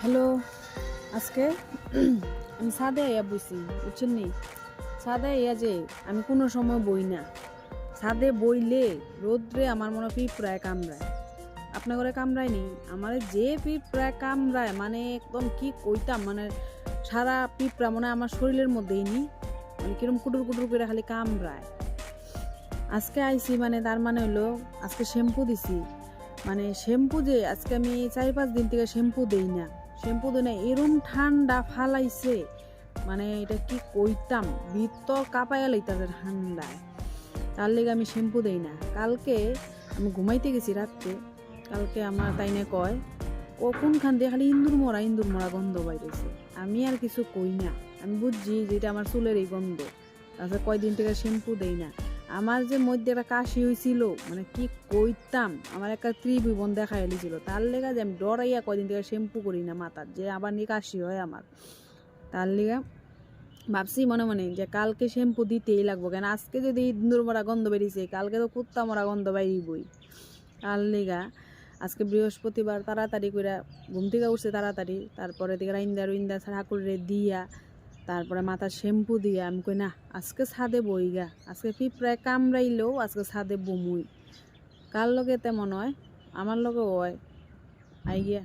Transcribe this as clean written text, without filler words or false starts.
Hello, আজকে আমি ছাদে আইয়া বইছি, বুঝছেন নি? ছাদে আইয়া যে আমি কোনো সময় বই না। ছাদে বইলে রোদ্রে আমার মনে পিঁপড়ায় কামড়ায়। আপনার ঘরে কামড়ায় নি? আমার যে পিঁপড়ায় কামড়ায় মানে একদম কি কইতাম, মানে সারা পিঁপড়া মনে হয় আমার শরীরের মধ্যেই নি, মানে কিরম কুটুর কুটুর করে খালি কামড়ায়। আজকে আইছি মানে তার মানে হলো আজকে শ্যাম্পু দিছি, মানে শ্যাম্পু যে আজকে আমি 4-5 দিন থেকে শ্যাম্পু দেই না, এরম ঠান্ডা ফালাইছে, মানে এটা কি কইতাম, ভিতর কাঁপাইয়া লইতাছে ঠান্ডায়। তার লেগে আমি শ্যাম্পু দেই না। কালকে আমি ঘুমাইতে গেছি রাত্রে, কালকে আমার তাইনে কয় ও কোনখান দিয়ে খালি ইন্দুর মরা গন্ধ বাইরেছে। আমি আর কিছু কই না, আমি বুঝছি যে এটা আমার চুলের এই গন্ধ। তাছাড়া কয়দিন থেকে শ্যাম্পু দেই না। আমার যে মধ্যে একটা কাশি হয়েছিল, মানে কি কইতাম, আমার একটা ত্রিভুবন দেখা এলিছিল। তার লেগা যে আমি ডরাইয়া কয়দিন থেকে শ্যাম্পু করি না মাথার, যে আবার নিয়ে কাশি হয় আমার। তার লেগা ভাবছি মনে মনে যে কালকে শ্যাম্পু দিতেই লাগবো, কেন আজকে যদি ইন্দুর মরা গন্ধ বেরিয়েছে, কালকে তো কুত্তা মরা গন্ধ বেরিয়েবই। তার লেগা আজকে বৃহস্পতিবার তাড়াতাড়ি করে ঘুম থেকে উঠছে তাড়াতাড়ি, তারপরে দিকে রাইন্দা ঠাকুরে দিয়া তারপরে মাথার শ্যাম্পু দিয়া আমি কই না আজকে ছাদে বইগা, আজকে পিঁপড়ায় কামড়াইলেও আজকে ছাদে বমুই। কার লগে তেমন হয়, আমার লগে হয় আই গিয়া।